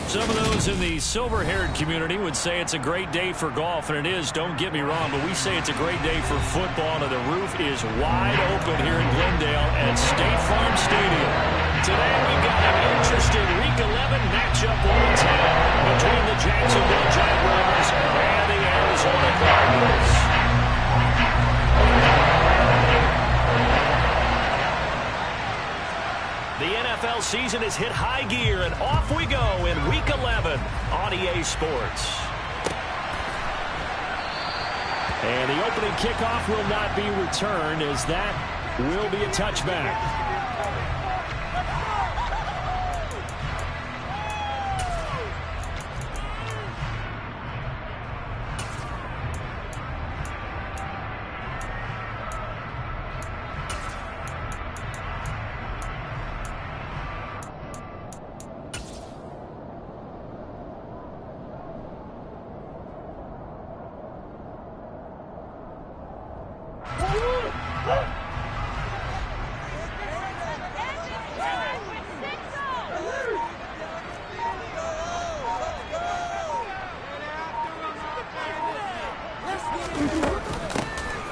Some of those in the silver-haired community would say it's a great day for golf, and it is, don't get me wrong, but we say it's a great day for football, and the roof is wide open here in Glendale at State Farm Stadium. Today we've got an interesting Week 11 matchup on tap between the Jacksonville Jaguars and the Arizona Cardinals. The NFL season has hit high gear, and off we go in Week 11 on EA Sports. And the opening kickoff will not be returned, as that will be a touchback.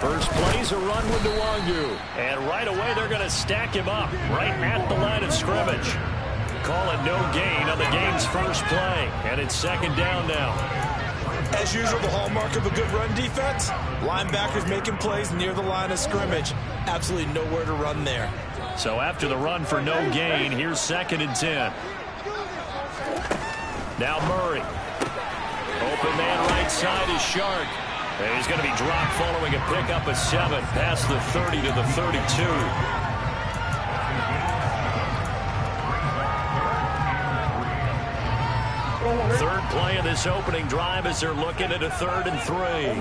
First play's a run with Nwangu, and right away they're going to stack him up right at the line of scrimmage. Call it no gain on the game's first play, and it's second down now. As usual, the hallmark of a good run defense, linebackers making plays near the line of scrimmage. Absolutely nowhere to run there. So after the run for no gain, here's 2nd and 10. Now Murray. Open man right side is Shark. And he's going to be dropped following a pickup of 7 past the 30 to the 32. Third play of this opening drive as they're looking at a 3rd and 3.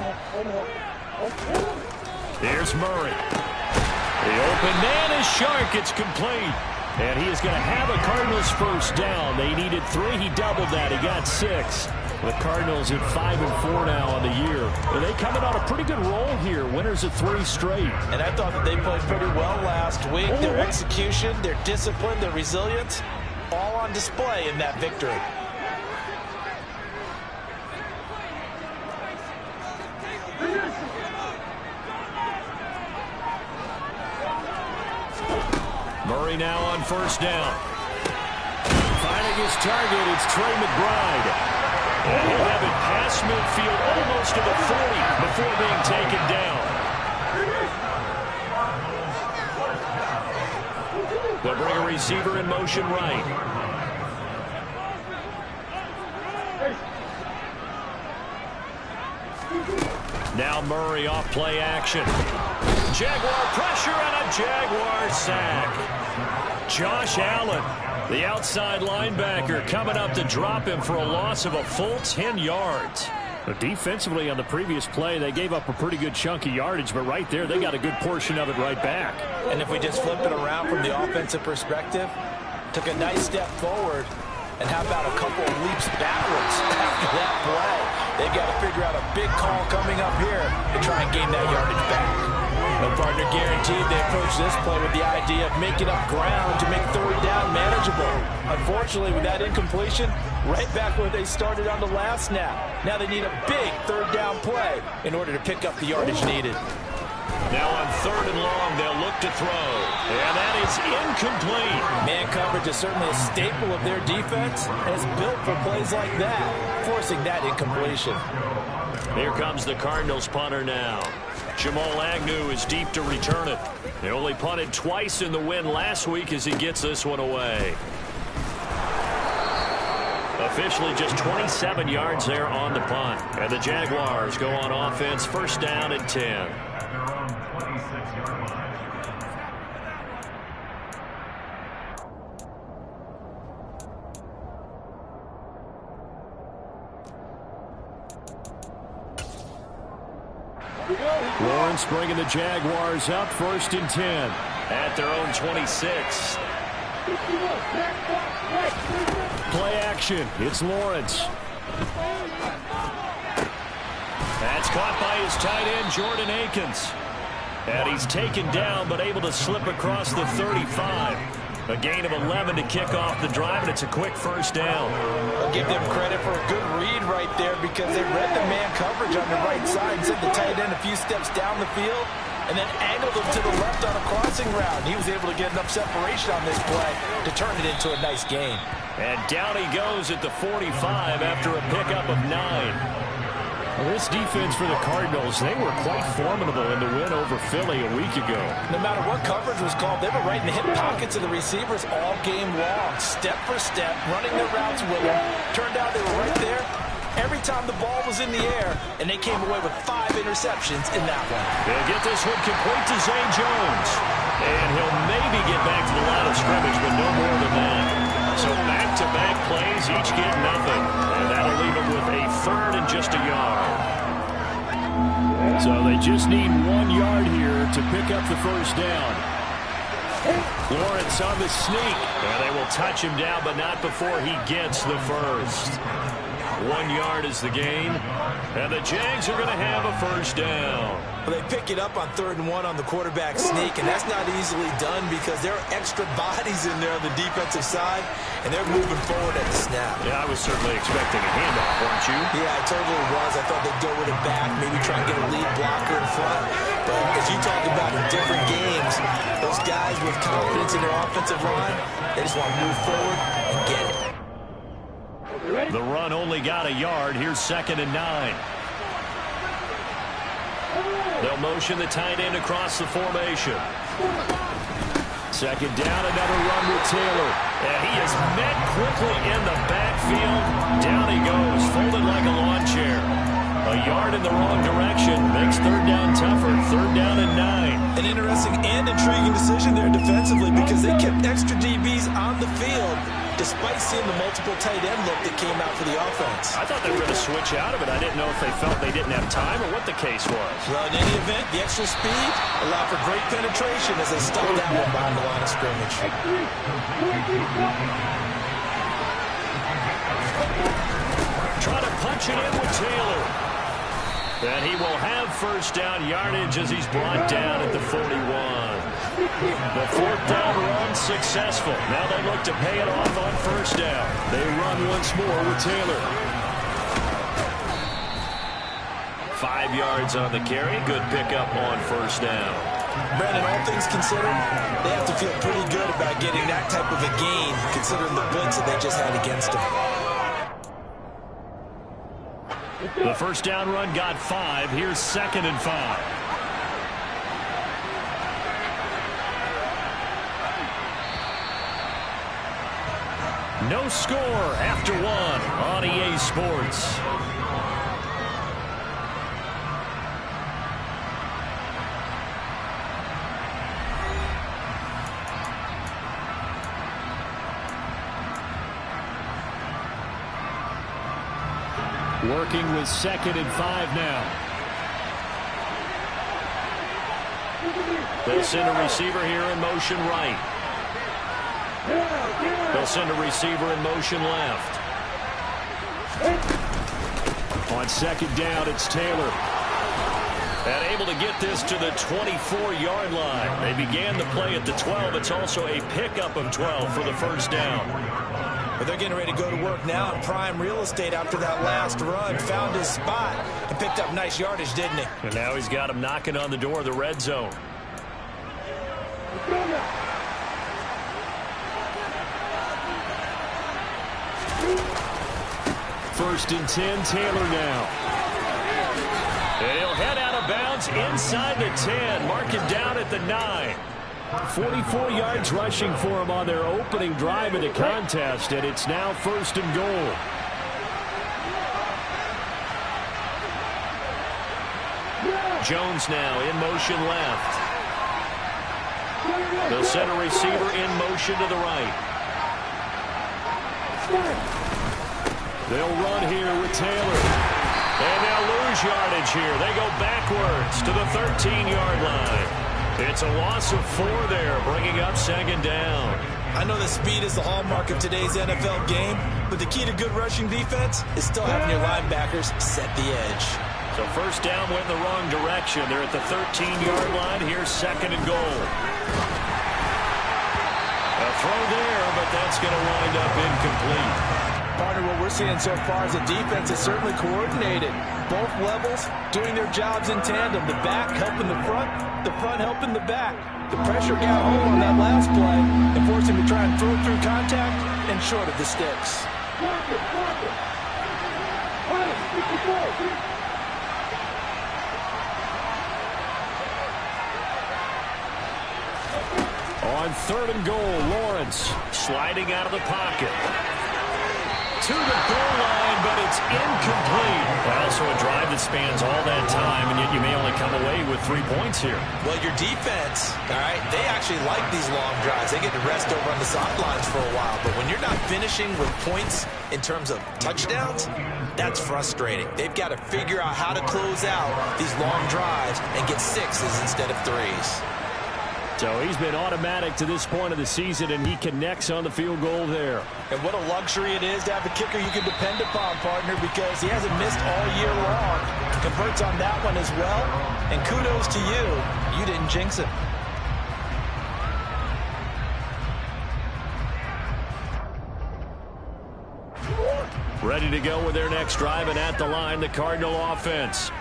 Here's Murray. The open man is Shark. It's complete. And he is going to have a Cardinals first down. They needed 3. He doubled that. He got 6. The Cardinals at 5-4 now on the year. And they coming on a pretty good roll here. Winners of 3 straight. And I thought that they played pretty well last week. Their execution, their discipline, their resilience, all on display in that victory. Murray now on first down. Finding his target, it's Trey McBride. And he'll have it past midfield almost to the 40 before being taken down. They'll bring a receiver in motion right. Now Murray off play action. Jaguar pressure and a Jaguar sack. Josh Allen, the outside linebacker, coming up to drop him for a loss of a full 10 yards. But defensively on the previous play, they gave up a pretty good chunk of yardage, but right there, they got a good portion of it right back. And if we just flip it around from the offensive perspective, took a nice step forward, and how about a couple of leaps backwards after that play? They've got to figure out a big call coming up here to try and gain that yardage back. But partner guaranteed they approach this play with the idea of making up ground to make 3rd down manageable. Unfortunately, with that incompletion, right back where they started on the last snap. Now they need a big 3rd down play in order to pick up the yardage needed. Now on 3rd and long, they'll look to throw. And that is incomplete. Man coverage is certainly a staple of their defense, and it's built for plays like that, forcing that incompletion. Here comes the Cardinals punter now. Jamal Agnew is deep to return it. They only punted twice in the win last week as he gets this one away. Officially just 27 yards there on the punt. And the Jaguars go on offense, first down and 10. Lawrence bringing the Jaguars up, 1st and 10 at their own 26. Play action. It's Lawrence. That's caught by his tight end, Jordan Akins. And he's taken down, but able to slip across the 35. A gain of 11 to kick off the drive, and it's a quick first down. I'll give them credit for a good read right there because they read the man coverage on the right side and sent the tight end a few steps down the field and then angled him to the left on a crossing route. He was able to get enough separation on this play to turn it into a nice gain. And down he goes at the 45 after a pickup of 9. Well, this defense for the Cardinals, they were quite formidable in the win over Philly a week ago. No matter what coverage was called, they were right in the hip pockets of the receivers all game long, step for step, running their routes with them. Turned out they were right there every time the ball was in the air, and they came away with 5 interceptions in that one. They'll get this one complete to Zay Jones. And he'll maybe get back to the line of scrimmage, but no more than that. So back-to-back plays, each get nothing. And that'll leave them with a third and just a yard. So they just need 1 yard here to pick up the first down. Lawrence on the sneak. And they will touch him down, but not before he gets the first. 1 yard is the gain. And the Jags are going to have a first down. Well, they pick it up on 3rd and 1 on the quarterback sneak, and that's not easily done because there are extra bodies in there on the defensive side, and they're moving forward at the snap. Yeah, I was certainly expecting a handoff, weren't you? Yeah, I totally was. I thought they'd go with it back, maybe try and get a lead blocker in front. But as you talked about in different games, those guys with confidence in their offensive line, they just want to move forward and get it. The run only got a yard. Here's 2nd and 9. They'll motion the tight end across the formation. 2nd down, another run with Taylor. And he is met quickly in the backfield. Down he goes, folded like a lawn chair. A yard in the wrong direction makes 3rd down tougher. 3rd down and 9. An interesting and intriguing decision there defensively because they kept extra DBs on the field despite seeing the multiple tight end look that came out for the offense. I thought they were going to switch out of it. I didn't know if they felt they didn't have time or what the case was. Well, in any event, the extra speed allowed for great penetration as they stuffed that one behind the line of scrimmage. Try to punch it in with Taylor. And he will have first down yardage as he's brought down at the 41. The 4th down run successful. Now they look to pay it off on first down. They run once more with Taylor. 5 yards on the carry. Good pickup on first down. Brandon, all things considered, they have to feel pretty good about getting that type of a gain considering the blitz that they just had against them. The first down run got 5. Here's 2nd and 5. No score after 1 on EA Sports. Working with 2nd and 5 now. They'll send a receiver here in motion right. They'll send a receiver in motion left. On 2nd down, it's Taylor. And able to get this to the 24-yard line. They began the play at the 12. It's also a pickup of 12 for the first down. But they're getting ready to go to work now in prime real estate after that last run. Found his spot and picked up nice yardage, didn't he? And now he's got him knocking on the door of the red zone. First and 10, Taylor now. And he'll head out of bounds inside the 10. Mark him down at the 9. 44 yards rushing for him on their opening drive of the contest, and it's now 1st and goal. Jones now in motion left. They'll send a receiver in motion to the right. They'll run here with Taylor. And they'll lose yardage here. They go backwards to the 13-yard line. It's a loss of 4 there, bringing up 2nd down. I know that speed is the hallmark of today's NFL game, but the key to good rushing defense is still having your linebackers set the edge. So first down went in the wrong direction. They're at the 13-yard line. Here's 2nd and goal. A throw there, but that's going to wind up incomplete. Partner, what we're seeing so far is the defense is certainly coordinated. Both levels doing their jobs in tandem. The back helping the front helping the back. The pressure got home on that last play and forced him to try and throw through contact and short of the sticks. On 3rd and goal, Lawrence sliding out of the pocket. To the goal line, but it's incomplete. Also a drive that spans all that time, and yet you may only come away with 3 points here. Well, your defense, all right, they actually like these long drives. They get to rest over on the sidelines for a while. But when you're not finishing with points in terms of touchdowns, that's frustrating. They've got to figure out how to close out these long drives and get 6s instead of 3s. So he's been automatic to this point of the season, and he connects on the field goal there. And what a luxury it is to have a kicker you can depend upon, partner, because he hasn't missed all year long. Converts on that one as well. And kudos to you. You didn't jinx it. Ready to go with their next drive, and at the line, the Cardinal offense.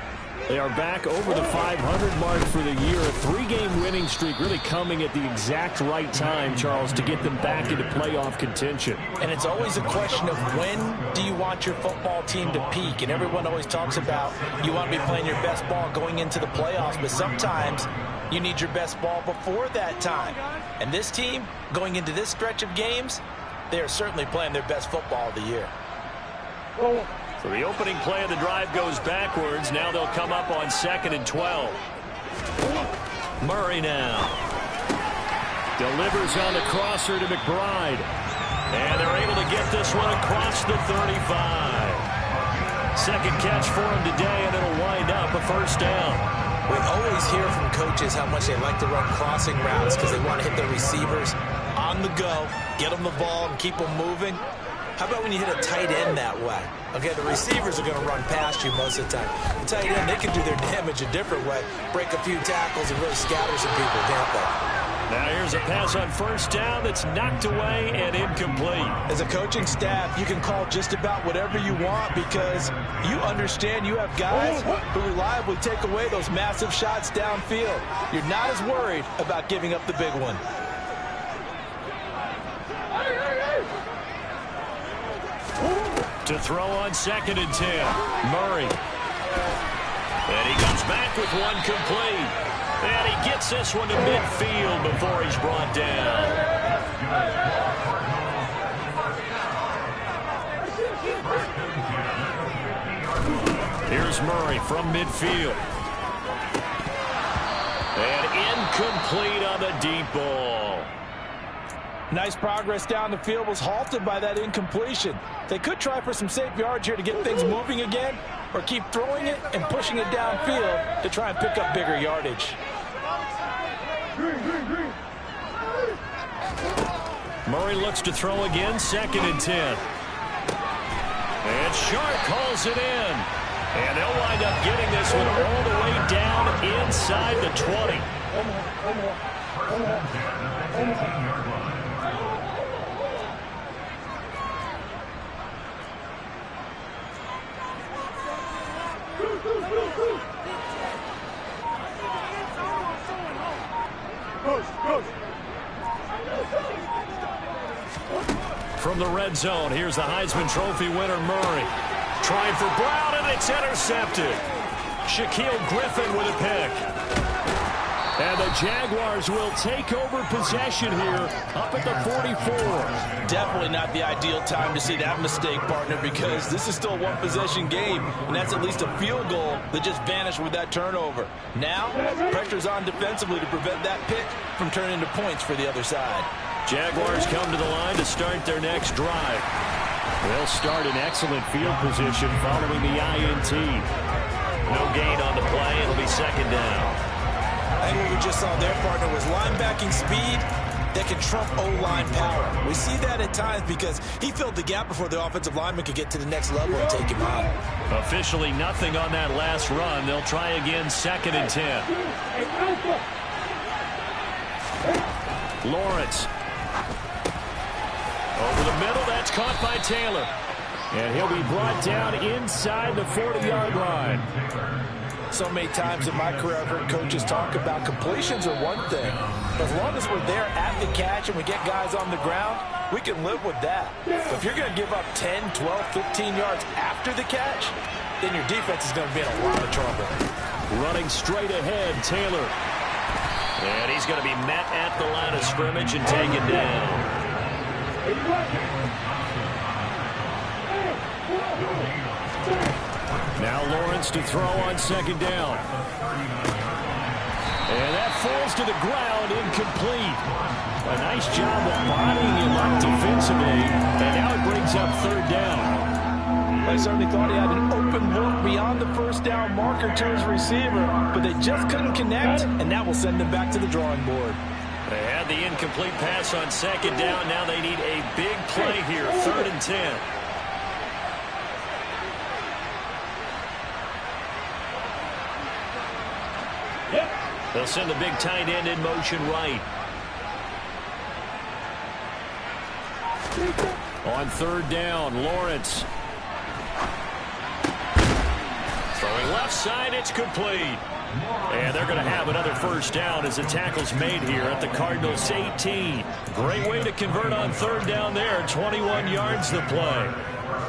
They are back over the 500 mark for the year. A 3-game winning streak really coming at the exact right time, Charles, to get them back into playoff contention. And it's always a question of when do you want your football team to peak? And everyone always talks about you want to be playing your best ball going into the playoffs, but sometimes you need your best ball before that time. And this team, going into this stretch of games, they are certainly playing their best football of the year. So the opening play of the drive goes backwards. Now they'll come up on 2nd and 12. Murray now. Delivers on the crosser to McBride. And they're able to get this one across the 35. Second catch for him today, and it'll wind up a first down. We always hear from coaches how much they like to run crossing routes because they want to hit their receivers on the go, get them the ball, and keep them moving. How about when you hit a tight end that way? Okay, the receivers are going to run past you most of the time. The tight end, they can do their damage a different way, break a few tackles and really scatter some people, can't they? Now here's a pass on first down that's knocked away and incomplete. As a coaching staff, you can call just about whatever you want because you understand you have guys who reliably take away those massive shots downfield. You're not as worried about giving up the big one. To throw on 2nd and 10. Murray. And he comes back with one complete. And he gets this one to midfield before he's brought down. Here's Murray from midfield. And incomplete on the deep ball. Nice progress down the field, was halted by that incompletion. They could try for some safe yards here to get things moving again, or keep throwing it and pushing it downfield to try and pick up bigger yardage. Murray looks to throw again, 2nd and 10. And Sharp calls it in. And they'll wind up getting this one all the way down inside the 20. From the red zone, here's the Heisman Trophy winner, Murray. Trying for Brown, and it's intercepted. Shaquille Griffin with a pick. And the Jaguars will take over possession here up at the 44. Definitely not the ideal time to see that mistake, partner, because this is still a one-possession game, and that's at least a field goal that just vanished with that turnover. Now, pressure's on defensively to prevent that pick from turning into points for the other side. Jaguars come to the line to start their next drive. They'll start in excellent field position following the INT. No gain on the play. It'll be 2nd down. I think what we just saw there, partner, was linebacking speed that can trump O-line power. We see that at times because he filled the gap before the offensive lineman could get to the next level and take him out. Officially nothing on that last run. They'll try again, 2nd and 10. Lawrence. Over the middle, that's caught by Taylor. And he'll be brought down inside the 40-yard line. So many times in my career I've heard coaches talk about completions are one thing. But as long as we're there at the catch and we get guys on the ground, we can live with that. But if you're going to give up 10, 12, 15 yards after the catch, then your defense is going to be in a lot of trouble. Running straight ahead, Taylor. And he's going to be met at the line of scrimmage and taken down. Now Lawrence to throw on second down. And that falls to the ground, incomplete. A nice job of bodying him up defensively. And now it brings up third down. I certainly thought he had an open look beyond the first down marker to his receiver, but they just couldn't connect, and that will send them back to the drawing board. They had the incomplete pass on second down. Now they need a big play here, 3rd and 10. They'll send the big tight end in motion right. On 3rd down, Lawrence. Throwing left side, it's complete. And they're going to have another first down as the tackle's made here at the Cardinals' 18. Great way to convert on 3rd down there. 21 yards the play.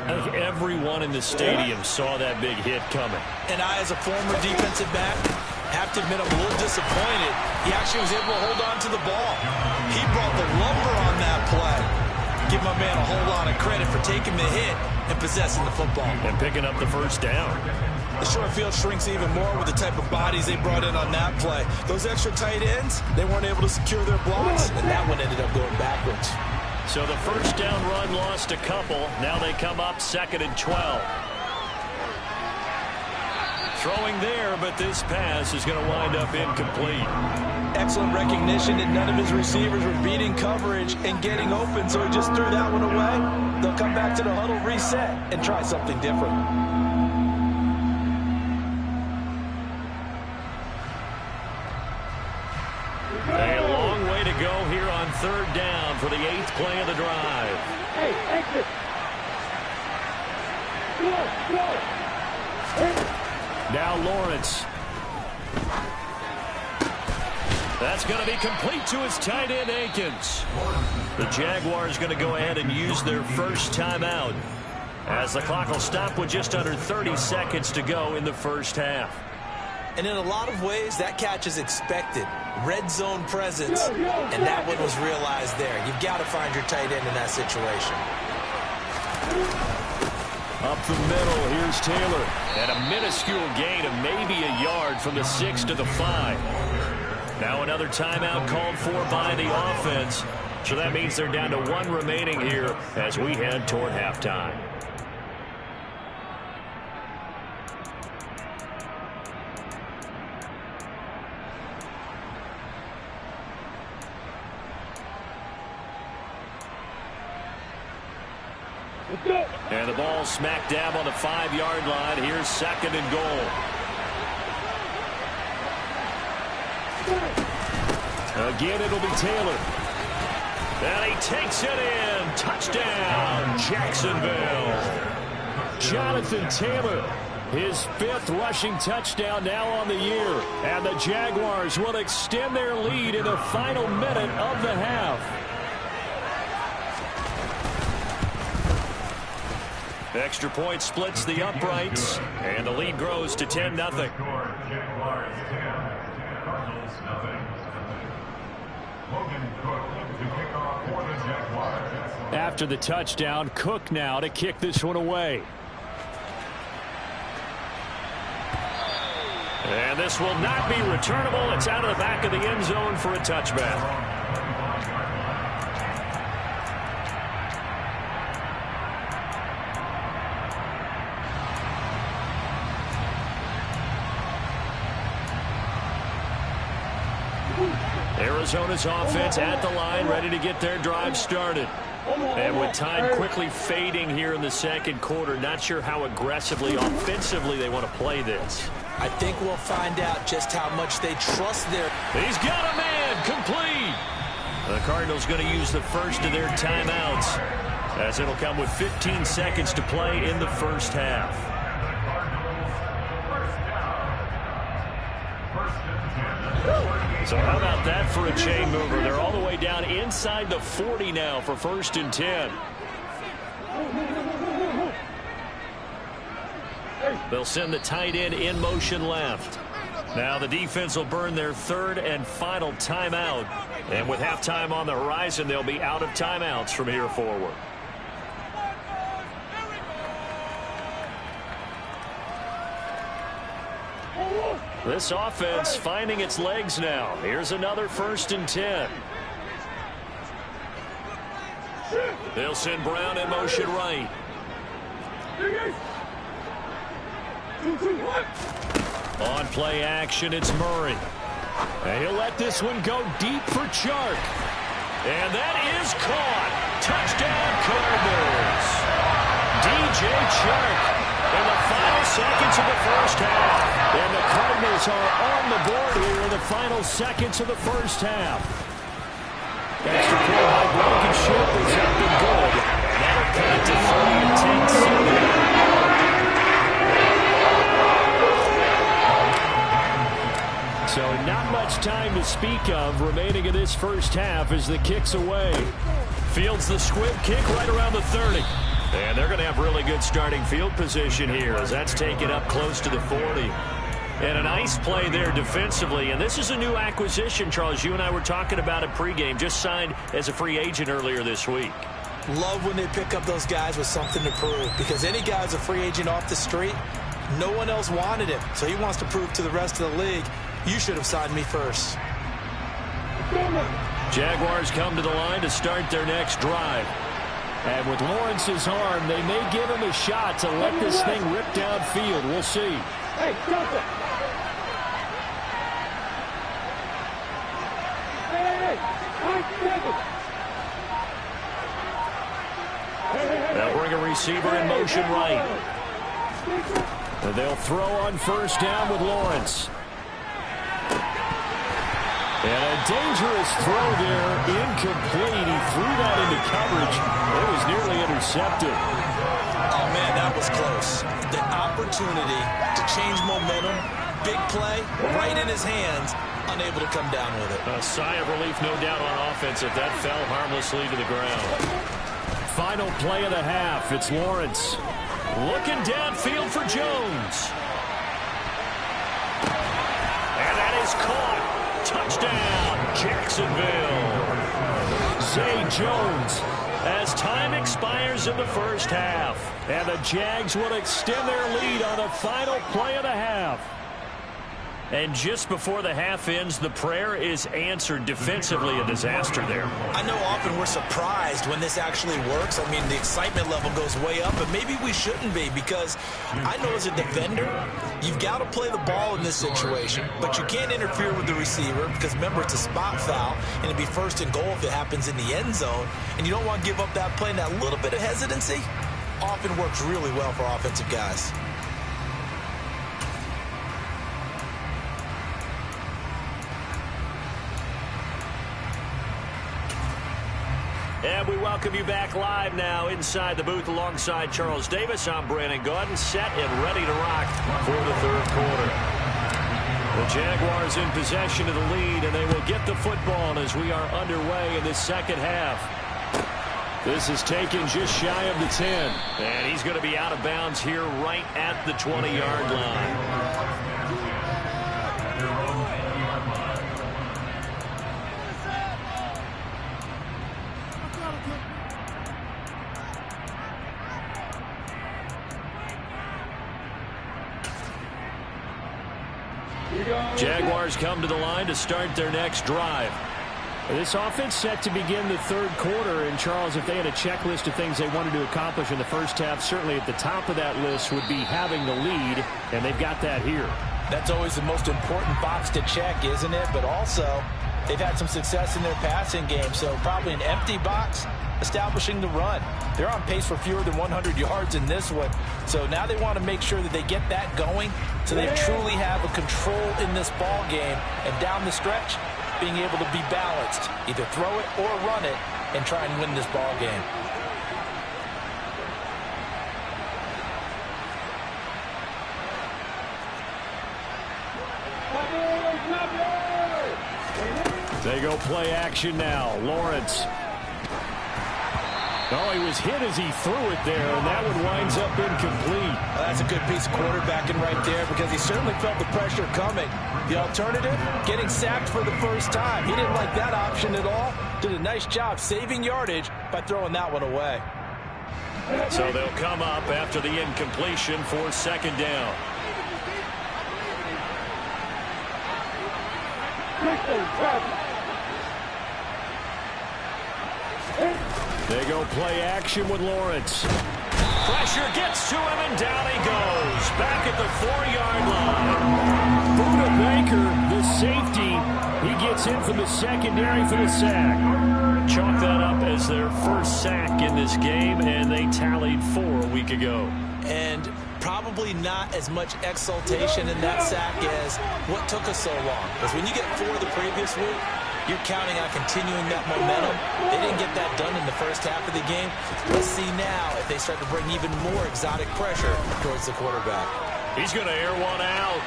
I think everyone in the stadium saw that big hit coming. And I, as a former defensive back, have to admit I'm a little disappointed. He actually was able to hold on to the ball. He brought the lumber on that play. Give my man a whole lot of credit for taking the hit and possessing the football. And picking up the first down. The short field shrinks even more with the type of bodies they brought in on that play. Those extra tight ends, they weren't able to secure their blocks, and that one ended up going backwards. So the first down run lost a couple. Now they come up 2nd and 12. Throwing there, but this pass is going to wind up incomplete. Excellent recognition that none of his receivers were beating coverage and getting open, so he just threw that one away. They'll come back to the huddle, reset, and try something different. A long way to go here on 3rd down for the 8th play of the drive. Hey, exit. Go. Now Lawrence. That's going to be complete to his tight end, Akins. The Jaguars going to go ahead and use their first timeout as the clock will stop with just under 30 seconds to go in the first half. And in a lot of ways, that catch is expected. Red zone presence, and that one was realized there. You've got to find your tight end in that situation. Up the middle, here's Taylor. And a minuscule gain of maybe a yard from the 6 to the 5. Now another timeout called for by the offense. So that means they're down to 1 remaining here as we head toward halftime. And the ball smack dab on the 5-yard line. Here's 2nd and goal. Again, it'll be Taylor. And he takes it in. Touchdown, Jacksonville. Jonathan Taylor, his 5th rushing touchdown now on the year. And the Jaguars will extend their lead in the final minute of the half. Extra point splits the uprights, and the lead grows to 10-0. After the touchdown, Cook now to kick this one away. And this will not be returnable. It's out of the back of the end zone for a touchback. Arizona's offense at the line, ready to get their drive started. And with time quickly fading here in the 2nd quarter, not sure how aggressively, offensively they want to play this. I think we'll find out just how much they trust their... He's got a man, complete. The Cardinals going to use the first of their timeouts, as it'll come with 15 seconds to play in the first half. So how about that for a chain mover? They're all the way down inside the 40 now for 1st and 10. They'll send the tight end in motion left. Now the defense will burn their 3rd and final timeout. And with halftime on the horizon, they'll be out of timeouts from here forward. This offense finding its legs now. Here's another 1st and 10. They'll send Brown in motion right. On play action, it's Murray. And he'll let this one go deep for Chark. And that is caught. Touchdown, Cardinals. DJ Chark in the final seconds of the first half. And the Cardinals are on the board here in the final seconds of the first half. Extra point by Blankenship is up and good. That'll cut it to 40 and 10-7. So not much time to speak of remaining in this first half as the kick's away. Fields the squib kick right around the 30. And they're going to have really good starting field position here as that's taken up close to the 40. And a nice play there defensively. And this is a new acquisition, Charles. You and I were talking about it pregame. Just signed as a free agent earlier this week. Love when they pick up those guys with something to prove. Because any guy's a free agent off the street, no one else wanted him. So he wants to prove to the rest of the league, you should have signed me first. Jaguars come to the line to start their next drive. And with Lawrence's arm, they may give him a shot to let this thing rip downfield. We'll see. Hey, jump it. They'll bring a receiver in motion right. And they'll throw on 1st down with Lawrence. And a dangerous throw there, incomplete. He threw that into coverage. It was nearly intercepted. Oh, man, that was close. The opportunity to change momentum, big play, right in his hands, unable to come down with it. A sigh of relief, no doubt, on offense if that fell harmlessly to the ground. Final play of the half. It's Lawrence. Looking downfield for Jones. And that is caught. Touchdown, Jacksonville. Zay Jones as time expires in the first half. And the Jags will extend their lead on the final play of the half. And just before the half ends, the prayer is answered. Defensively, a disaster there. I know often we're surprised when this actually works. I mean, the excitement level goes way up, but maybe we shouldn't be, because I know as a defender, you've got to play the ball in this situation, but you can't interfere with the receiver because, remember, it's a spot foul, and it'd be 1st and goal if it happens in the end zone, and you don't want to give up that play, and that little bit of hesitancy often works really well for offensive guys. And we welcome you back live now inside the booth alongside Charles Davis. I'm Brandon Gaudin, set and ready to rock for the 3rd quarter. The Jaguars in possession of the lead, and they will get the football as we are underway in this second half. This is taken just shy of the 10. And he's going to be out of bounds here right at the 20-yard line. Jaguars come to the line to start their next drive. This offense set to begin the 3rd quarter. And, Charles, if they had a checklist of things they wanted to accomplish in the first half, certainly at the top of that list would be having the lead, and they've got that here. That's always the most important box to check, isn't it? But also, they've had some success in their passing game, so probably an empty box establishing the run. They're on pace for fewer than 100 yards in this one. So now they want to make sure that they get that going so they truly have a control in this ball game. And down the stretch, being able to be balanced. Either throw it or run it and try and win this ball game. They go play action now. Lawrence. Oh, he was hit as he threw it there, and that one winds up incomplete. Well, that's a good piece of quarterbacking right there because he certainly felt the pressure coming. The alternative, getting sacked for the first time. He didn't like that option at all. Did a nice job saving yardage by throwing that one away. So they'll come up after the incompletion for second down. They go play action with Lawrence. Pressure gets to him, and down he goes. Back at the 4-yard line. Buda Baker, the safety, he gets in from the secondary for the sack. Chalk that up as their first sack in this game, and they tallied 4 a week ago. And probably not as much exultation in that sack as what took us so long. Because when you get 4 the previous week, you're counting on continuing that momentum. They didn't get that done in the first half of the game. Let's see now if they start to bring even more exotic pressure towards the quarterback. He's going to air one out.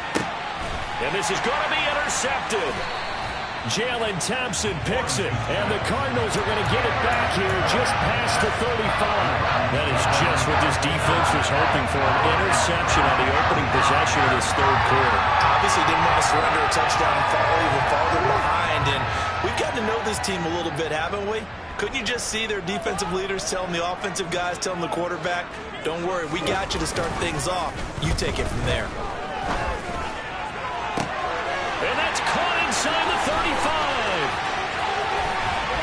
And this is going to be intercepted. Jalen Thompson picks it. And the Cardinals are going to get it back here just past the 35. That is just what this defense was hoping for. An interception on the opening possession of this third quarter. Obviously didn't want to surrender a touchdown and fall even farther behind. And we've gotten to know this team a little bit, haven't we? Couldn't you just see their defensive leaders telling the offensive guys, telling the quarterback, don't worry, we got you to start things off. You take it from there. And that's caught inside the 35.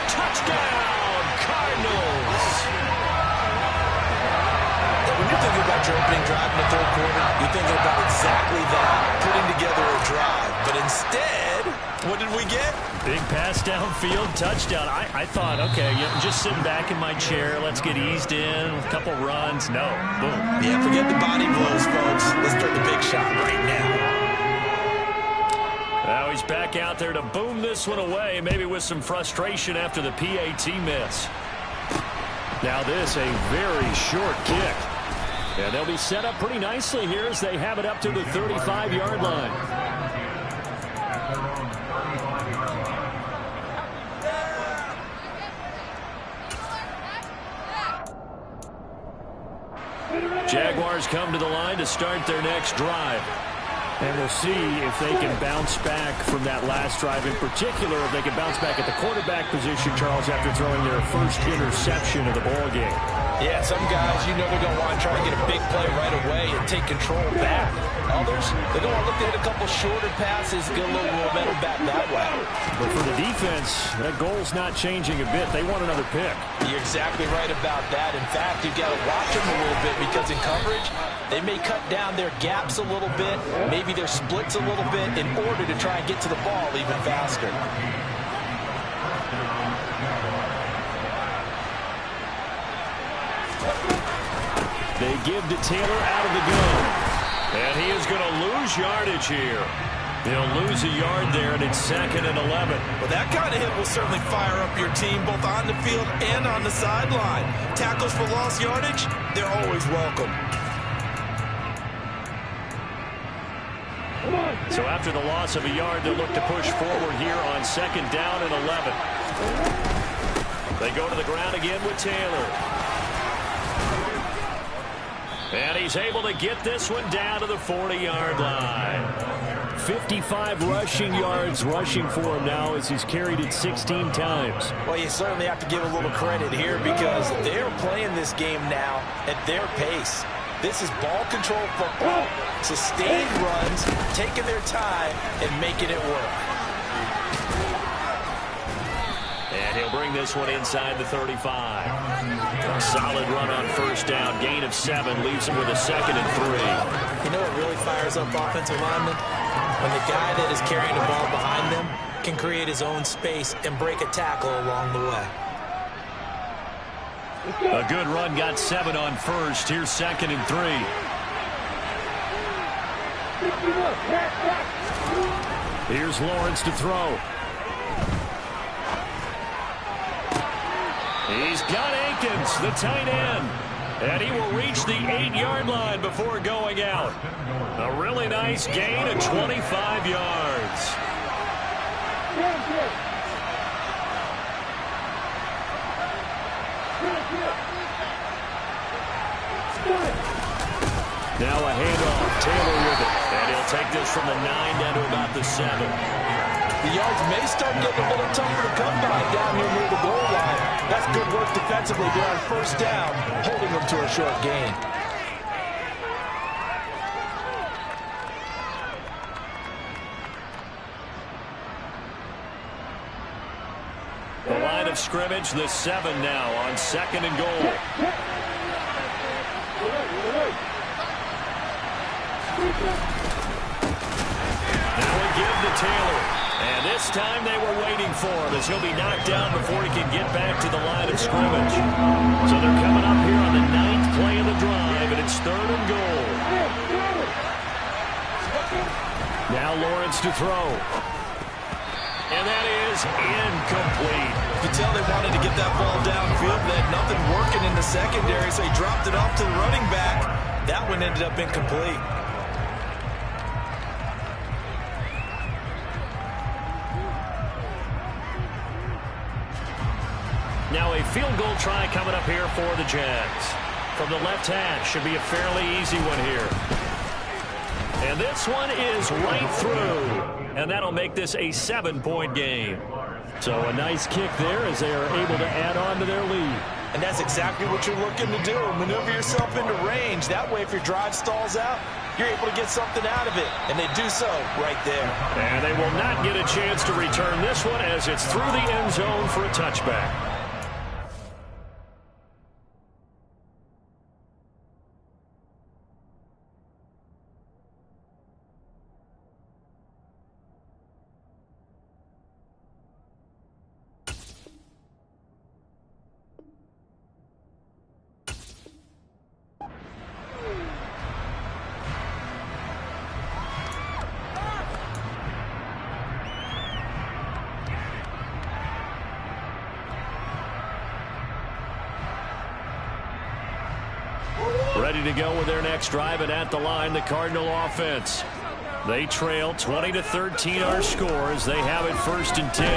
Touchdown, Cardinals. When you're thinking about your opening drive in the third quarter, you're thinking about exactly that, putting together a drive. But instead, what did we get? Big pass downfield, touchdown. I thought, okay, just sitting back in my chair, let's get eased in, a couple runs. No, boom. Yeah, forget the body blows, folks. Let's throw the big shot right now. Now he's back out there to boom this one away, maybe with some frustration after the PAT miss. Now this, a very short kick. And they'll be set up pretty nicely here as they have it up to the 35-yard line. Jaguars come to the line to start their next drive. And we'll see if they can bounce back from that last drive. In particular, if they can bounce back at the quarterback position, Charles, after throwing their first interception of the ball game. Yeah, some guys, you know they're going to want to try to get a big play right away and take control back. Others, they're going to look to hit a couple shorter passes, get a little momentum back that way. But for the defense, that goal's not changing a bit. They want another pick. You're exactly right about that. In fact, you've got to watch them a little bit because in coverage, they may cut down their gaps a little bit, maybe their splits a little bit in order to try and get to the ball even faster. They give to Taylor out of the gun. And he is going to lose yardage here. He'll lose a yard there, and it's 2nd and 11. Well, that kind of hit will certainly fire up your team both on the field and on the sideline. Tackles for lost yardage, they're always welcome. So after the loss of a yard, they'll look to push forward here on 2nd down and 11. They go to the ground again with Taylor. And he's able to get this one down to the 40-yard line. 55 rushing yards rushing for him now as he's carried it 16 times. Well, you certainly have to give a little credit here because they're playing this game now at their pace. This is ball control football, sustained runs, taking their time and making it work. And he'll bring this one inside the 35. A solid run on first down. Gain of 7 leaves him with a 2nd and 3. You know what really fires up offensive linemen? When the guy that is carrying the ball behind them can create his own space and break a tackle along the way. A good run, got 7 on first. Here's 2nd and 3. Here's Lawrence to throw. He's got Akins, the tight end. And he will reach the 8-yard line before going out. A really nice gain of 25 yards. Now a handoff. Taylor with it. And he'll take this from the 9 down to about the 7. The yards may start getting a little tougher to come by down here near the goal line. That's good work defensively there on first down, holding them to a short gain. The line of scrimmage, the 7 now on 2nd and goal. Now a give to Taylor. And this time they were waiting for him as he'll be knocked down before he can get back to the line of scrimmage. So they're coming up here on the 9th play of the drive, and it's 3rd and goal. Now Lawrence to throw. And that is incomplete. You could tell they wanted to get that ball downfield. They had nothing working in the secondary, so he dropped it off to the running back. That one ended up incomplete. Now a field goal try coming up here for the Jags. From the left hash, should be a fairly easy one here. And this one is right through. And that'll make this a 7-point game. So a nice kick there as they are able to add on to their lead. And that's exactly what you're looking to do. Maneuver yourself into range. That way, if your drive stalls out, you're able to get something out of it. And they do so right there. And they will not get a chance to return this one as it's through the end zone for a touchback. Ready to go with their next drive, and at the line, the Cardinal offense. They trail 20-13 our score as they have it 1st and 10.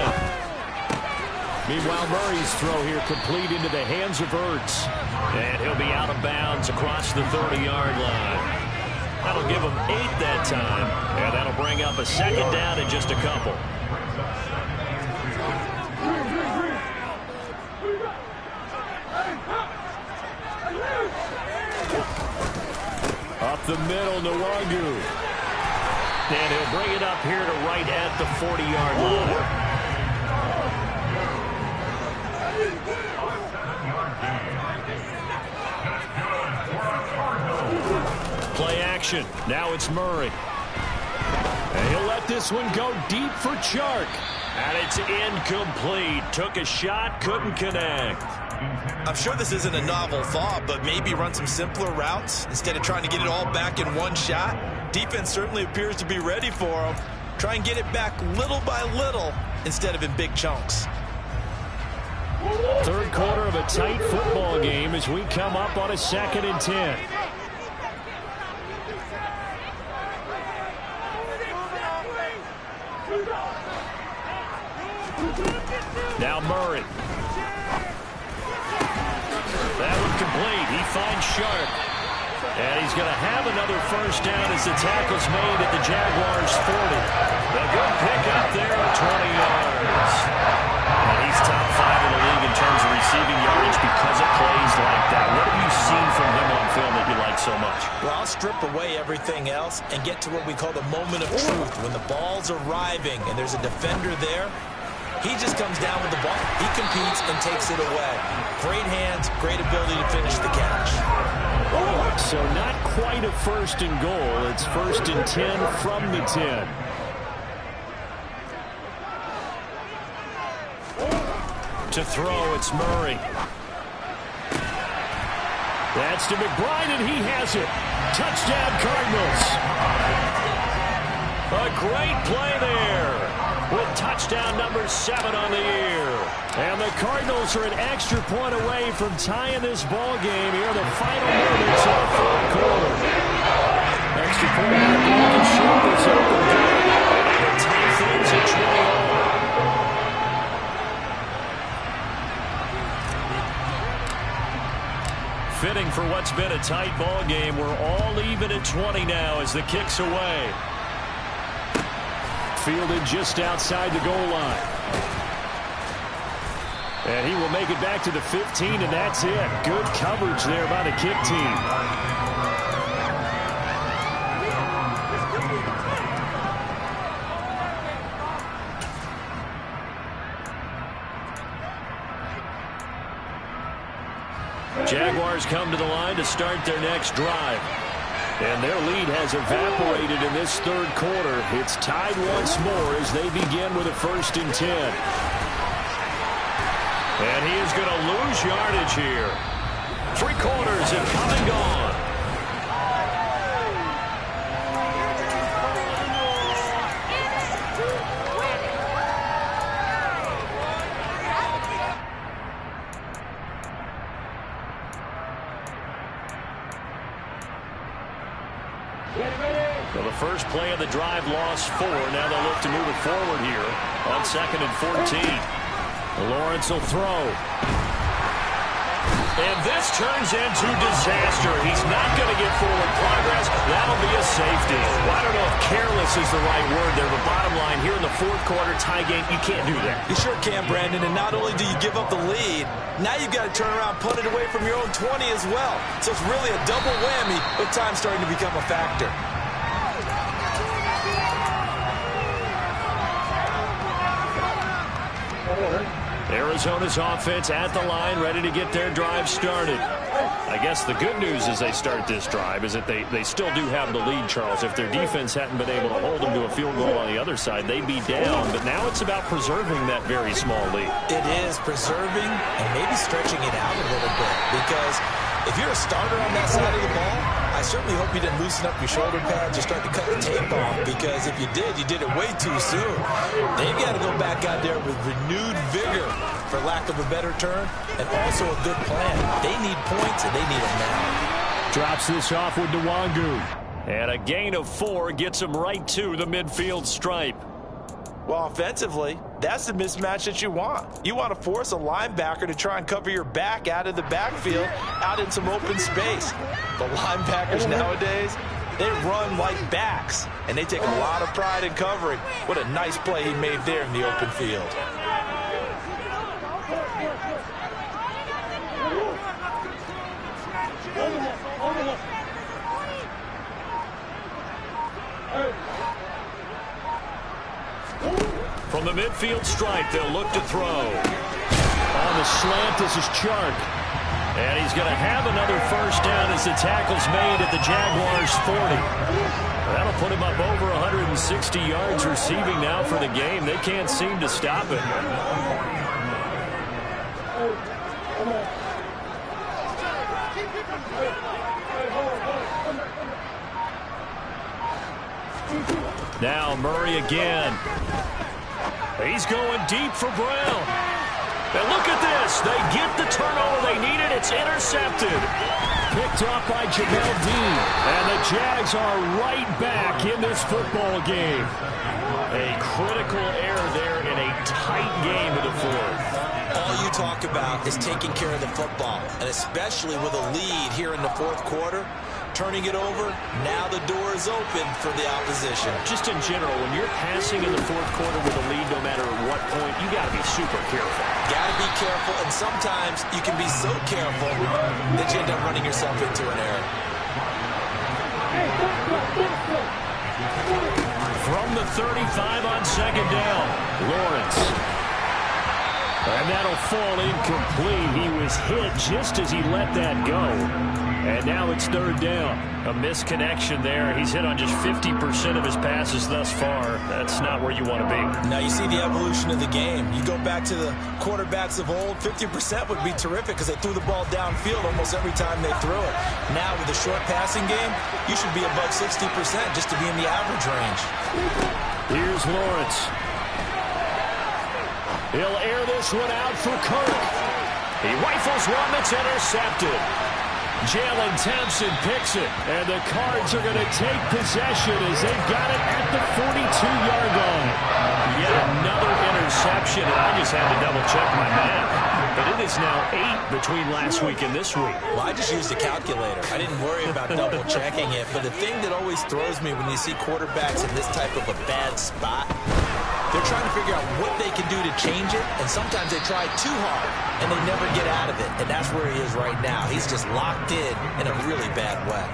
Meanwhile, Murray's throw here complete into the hands of Ertz. And he'll be out of bounds across the 30-yard line. That'll give him 8 that time, and that'll bring up a 2nd down in just a couple. Up the middle, Nwangu. And he'll bring it up here to right at the 40-yard line. Play action. Now it's Murray. And he'll let this one go deep for Chark. And it's incomplete. Took a shot, couldn't connect. I'm sure this isn't a novel thought, but maybe run some simpler routes instead of trying to get it all back in one shot. Defense certainly appears to be ready for him. Try and get it back little by little instead of in big chunks. 3rd quarter of a tight football game as we come up on a 2nd and 10. Now Murray. That one complete. He finds Sharp. And he's going to have another 1st down as the tackle's made at the Jaguars' 40. A good pickup there at 20 yards. And he's top 5 in the league in terms of receiving yardage because of plays like that. What have you seen from him on film that you like so much? Well, I'll strip away everything else and get to what we call the moment of truth. When the ball's arriving and there's a defender there, he just comes down with the ball. He competes and takes it away. Great hands, great ability to finish the catch. So not quite a 1st and goal. It's 1st and 10 from the 10. To throw, it's Murray. That's to McBride, and he has it. Touchdown, Cardinals. A great play there. with touchdown number 7 on the year. And the Cardinals are an extra point away from tying this ball game here in the final moments of the fourth quarter. Extra point not going to shoot this open game. The tie things at 20. Fitting for what's been a tight ball game. We're all even at 20 now as the kick's away. Fielded just outside the goal line. And he will make it back to the 15, and that's it. Good coverage there by the kick team. Jaguars come to the line to start their next drive. And their lead has evaporated in this third quarter. It's tied once more as they begin with a 1st and 10. And he is going to lose yardage here. 3 quarters have come and gone. So the first play of the drive lost 4. Now they'll look to move it forward here on 2nd and 14. Lawrence will throw. And this turns into disaster. He's not going to get forward progress. That'll be a safety. Well, I don't know if careless is the right word there, but bottom line, here in the fourth quarter tie game, you can't do that. You sure can, Brandon. And not only do you give up the lead, now you've got to turn around, punt it away from your own 20 as well. So it's really a double whammy with time starting to become a factor. Arizona's offense at the line, ready to get their drive started. I guess the good news as they start this drive is that they still do have the lead, Charles. If their defense hadn't been able to hold them to a field goal on the other side, they'd be down. But now it's about preserving that very small lead. It is preserving and maybe stretching it out a little bit, because if you're a starter on that side of the ball, I certainly hope you didn't loosen up your shoulder pads or start to cut the tape off, because if you did it way too soon. They've got to go back out there with renewed vigor, for lack of a better term, and also a good plan. They need points, and they need them now. Drops this off with Nwangu. And a gain of 4 gets him right to the midfield stripe. Well, offensively, that's the mismatch that you want. You want to force a linebacker to try and cover your back out of the backfield, out in some open space. The linebackers nowadays, they run like backs, and they take a lot of pride in covering. What a nice play he made there in the open field. From the midfield stripe, they'll look to throw. On the slant, this is Chark. And he's going to have another first down as the tackle's made at the Jaguars' 40. That'll put him up over 160 yards receiving now for the game. They can't seem to stop it. Now Murray again. He's going deep for Brown. And look at this. They get the turnover they needed. It's intercepted. Picked off by Jamel Dean. And the Jags are right back in this football game. A critical error there in a tight game of the fourth. All you talk about is taking care of the football, and especially with a lead here in the fourth quarter. Turning it over, now the door is open for the opposition. Just in general, when you're passing in the fourth quarter with a lead, no matter at what point, you got to be super careful. Got to be careful, and sometimes you can be so careful that you end up running yourself into an error. From the 35 on second down, Lawrence. And that'll fall incomplete. He was hit just as he let that go. And now it's third down. A misconnection there. He's hit on just 50% of his passes thus far. That's not where you want to be. Now you see the evolution of the game. You go back to the quarterbacks of old, 50% would be terrific because they threw the ball downfield almost every time they threw it. Now with the short passing game, you should be above 60% just to be in the average range. Here's Lawrence. He'll air this one out for Kirk. He rifles one that's intercepted. Jalen Thompson picks it, and the Cards are going to take possession as they've got it at the 42-yard line. Yet another interception, and I just had to double-check my math. But it is now 8 between last week and this week. Well, I just used a calculator. I didn't worry about double-checking it. But the thing that always throws me when you see quarterbacks in this type of a bad spot, they're trying to figure out what they can do to change it, and sometimes they try too hard, and they never get out of it. And that's where he is right now. He's just locked in a really bad way.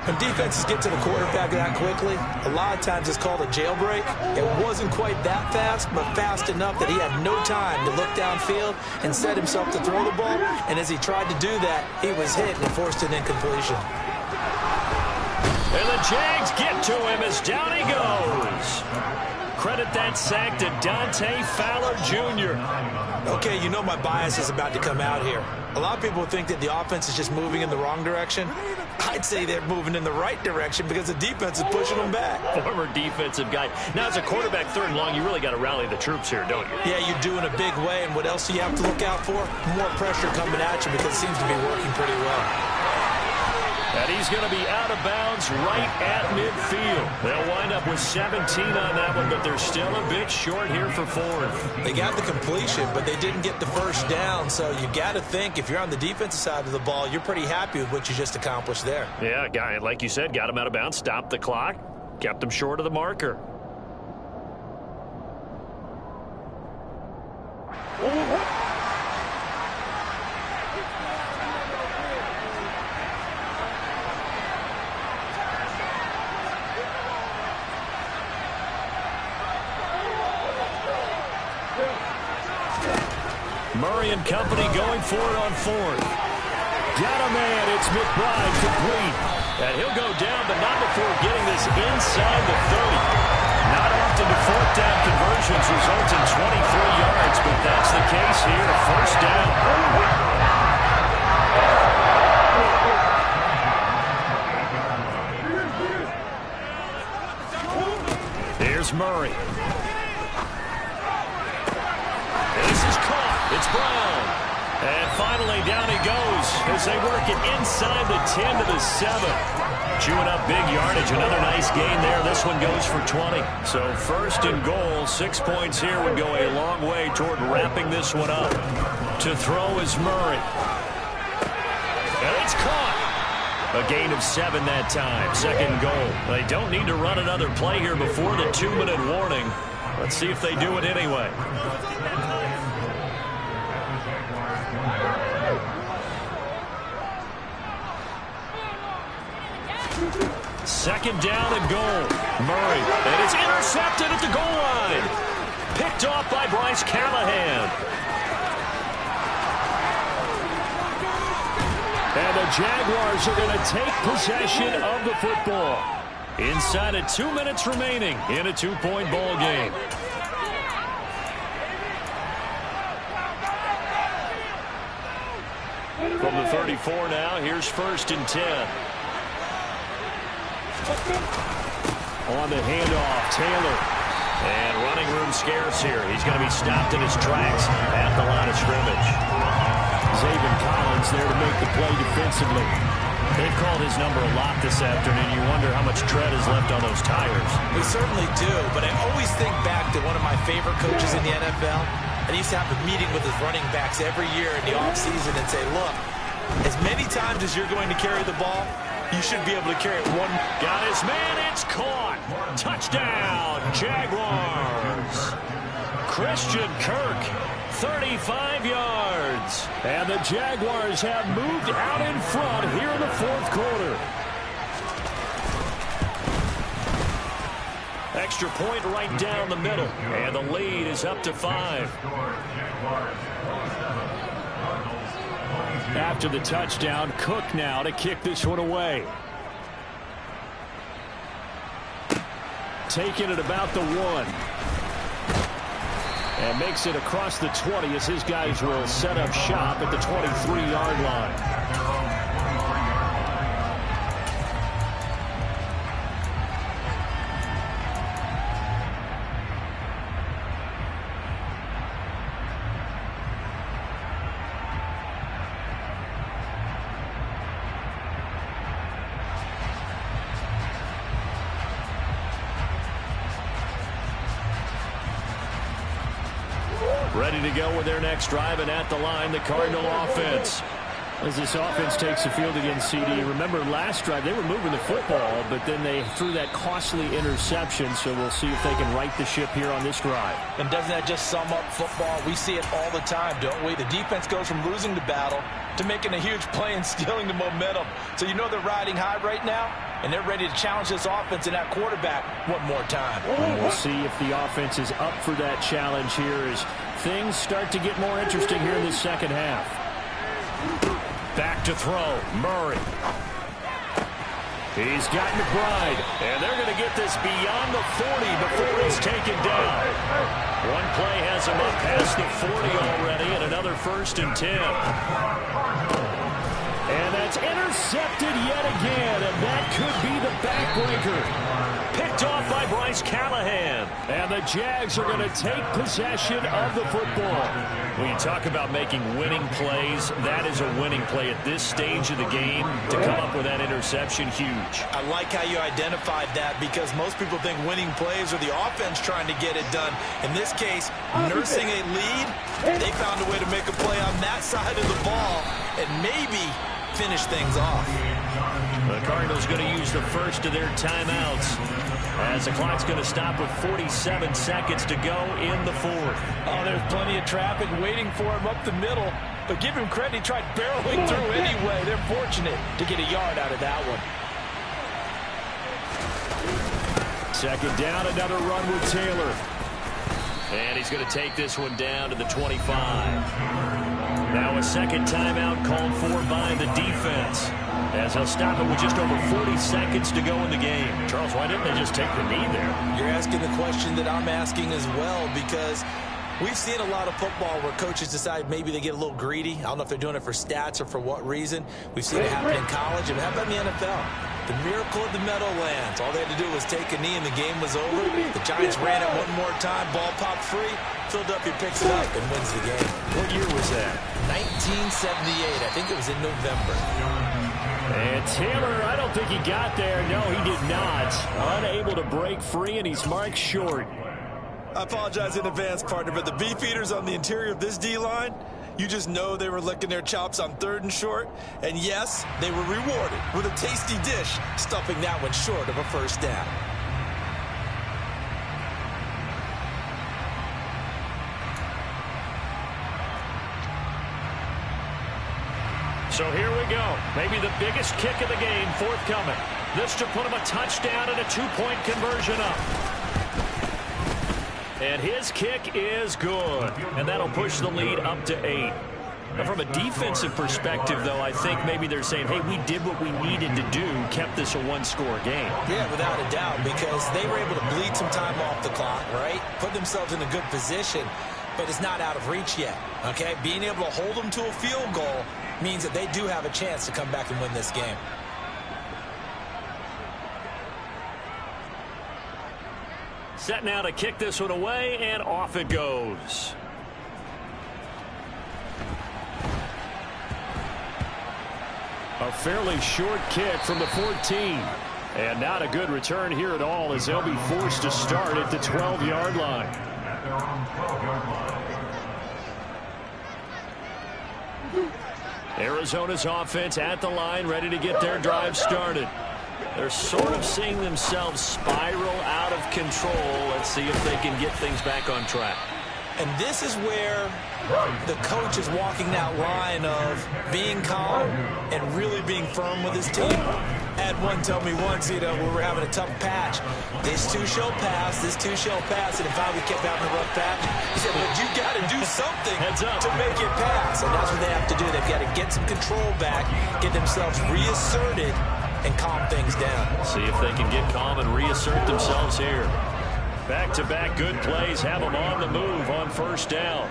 When defenses get to the quarterback that quickly, a lot of times it's called a jailbreak. It wasn't quite that fast, but fast enough that he had no time to look downfield and set himself to throw the ball. And as he tried to do that, he was hit and forced an incompletion. And the Jags get to him as down he goes. Credit that sack to Dante Fowler Jr. Okay, you know my bias is about to come out here. A lot of people think that the offense is just moving in the wrong direction. I'd say they're moving in the right direction because the defense is pushing them back. Former defensive guy. Now, as a quarterback, 3rd and long, you really got to rally the troops here, don't you? Yeah, you do in a big way. And what else do you have to look out for? More pressure coming at you because it seems to be working pretty well. And he's going to be out of bounds right at midfield. They'll wind up with 17 on that one, but they're still a bit short here for 4th. They got the completion, but they didn't get the first down. So you got to think if you're on the defensive side of the ball, you're pretty happy with what you just accomplished there. Yeah, guy, like you said, got him out of bounds, stopped the clock, kept him short of the marker. Murray and company going for it on 4th. Got a man. It's McBride complete. And he'll go down, but not before getting this inside the 30. Not often do 4th down conversions result in 23 yards, but that's the case here. 1st down. Here's Murray. This is caught. It's Brown. And finally, down he goes as they work it inside the 10 to the 7. Chewing up big yardage. Another nice gain there. This one goes for 20. So 1st and goal. 6 points here would go a long way toward wrapping this one up. To throw is Murray. And it's caught. A gain of 7 that time. 2nd goal. They don't need to run another play here before the 2-minute warning. Let's see if they do it anyway. 2nd down and goal. Murray, and it's intercepted at the goal line. Picked off by Bryce Callahan. And the Jaguars are going to take possession of the football. Inside of 2 minutes remaining in a 2-point ball game. From the 34 now, here's 1st and 10. On the handoff, Taylor. And running room scarce here. He's going to be stopped in his tracks at the line of scrimmage. Zaven Collins there to make the play defensively. They've called his number a lot this afternoon. You wonder how much tread is left on those tires. We certainly do, but I always think back to one of my favorite coaches in the NFL. And he used to have a meeting with his running backs every year in the offseason and say, look, as many times as you're going to carry the ball, you should be able to carry it one. Got his man. It's caught. Touchdown, Jaguars. Christian Kirk, 35 yards. And the Jaguars have moved out in front here in the 4th quarter. Extra point right down the middle. And the lead is up to 5. After the touchdown, Cook now to kick this one away. Taking it about the 1. And makes it across the 20 as his guys will set up shop at the 23-yard line. Ready to go with their next drive, and at the line, the Cardinal offense. As this offense takes the field against CD, remember last drive they were moving the football, but then they threw that costly interception, so we'll see if they can right the ship here on this drive. And doesn't that just sum up football? We see it all the time, don't we? The defense goes from losing the battle to making a huge play and stealing the momentum. So you know they're riding high right now, and they're ready to challenge this offense and that quarterback one more time. And we'll see if the offense is up for that challenge here as things start to get more interesting here in the second half. Back to throw, Murray. He's got McBride, and they're going to get this beyond the 40 before he's taken down. One play has him up past the 40 already, and another 1st and 10. And that's intercepted yet again, and that could be the backbreaker. Picked off by Bryce Callahan. And the Jags are going to take possession of the football. When you talk about making winning plays, that is a winning play at this stage of the game. To come up with that interception, huge. I like how you identified that because most people think winning plays are the offense trying to get it done. In this case, nursing a lead, they found a way to make a play on that side of the ball and maybe finish things off. The Cardinals going to use the first of their timeouts as the clock's going to stop with 47 seconds to go in the 4th. Oh, there's plenty of traffic waiting for him up the middle, but give him credit, he tried barreling through anyway. They're fortunate to get a yard out of that one. Second down, another run with Taylor. And he's going to take this one down to the 25. Now a second timeout called for by the defense, as he'll stop it with just over 40 seconds to go in the game. Charles, why didn't they just take the knee there? You're asking the question that I'm asking as well, because we've seen a lot of football where coaches decide maybe they get a little greedy. I don't know if they're doing it for stats or for what reason. We've seen it happen in college, and how about in the NFL? The miracle of the Meadowlands. All they had to do was take a knee and the game was over. The Giants ran it one more time, ball popped free. Philadelphia picks it up and wins the game. What year was that? 1978. I think it was in November. And Taylor, I don't think he got there. No, he did not. Unable to break free, and he's marked short. I apologize in advance, partner, but the beefeaters on the interior of this D-line, you just know they were licking their chops on 3rd and short. And yes, they were rewarded with a tasty dish, stuffing that one short of a first down. So here we go. Maybe the biggest kick of the game forthcoming. This to put him a touchdown and a 2-point conversion up. And his kick is good. And that'll push the lead up to 8. Now, from a defensive perspective, though, I think maybe they're saying, hey, we did what we needed to do, kept this a one-score game. Yeah, without a doubt, because they were able to bleed some time off the clock, right? Put themselves in a good position, but it's not out of reach yet, okay? Being able to hold them to a field goal means that they do have a chance to come back and win this game. Set now to kick this one away, and off it goes. A fairly short kick from the 14. And not a good return here at all, as they'll be forced to start at the 12-yard line. Arizona's offense at the line, ready to get their drive started. They're sort of seeing themselves spiral out of control. Let's see if they can get things back on track. And this is where the coach is walking that line of being calm and really being firm with his team. Had one tell me once, you know, we were having a tough patch. This too shall pass, this too shall pass. And if I would keep having a rough patch, he said, but you got to do something to make it pass. And that's what they have to do. They've got to get some control back, get themselves reasserted, and calm things down. See if they can get calm and reassert themselves here. Back-to-back good plays have them on the move on first down.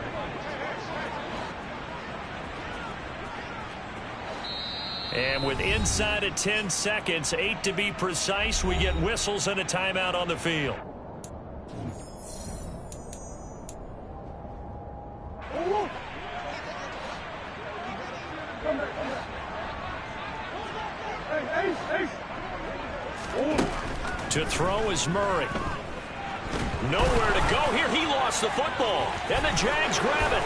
And with inside of 10 seconds, 8 to be precise, we get whistles and a timeout on the field. To throw is Murray. Nowhere to go here. He lost the football. And the Jags grab it.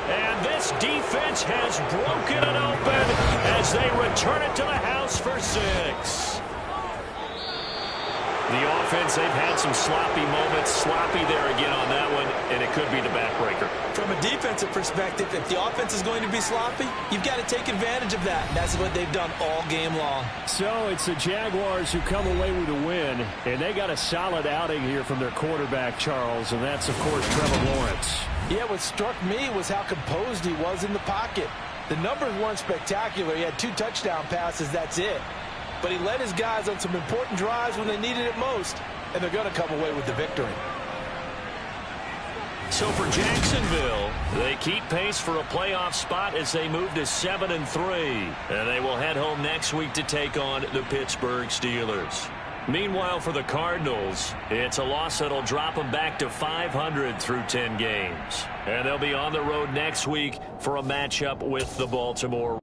And this defense has broken it open as they return it to the house for 6. The offense, they've had some sloppy moments. Sloppy there again on that one, and it could be the backbreaker. From a defensive perspective, if the offense is going to be sloppy, you've got to take advantage of that. And that's what they've done all game long. So it's the Jaguars who come away with a win, and they got a solid outing here from their quarterback, Charles, and that's, of course, Trevor Lawrence. Yeah, what struck me was how composed he was in the pocket. The numbers weren't spectacular. He had 2 touchdown passes, that's it. But he led his guys on some important drives when they needed it most, and they're going to come away with the victory. So for Jacksonville, they keep pace for a playoff spot as they move to 7-3. And they will head home next week to take on the Pittsburgh Steelers. Meanwhile, for the Cardinals, it's a loss that'll drop them back to 500 through 10 games. And they'll be on the road next week for a matchup with the Baltimore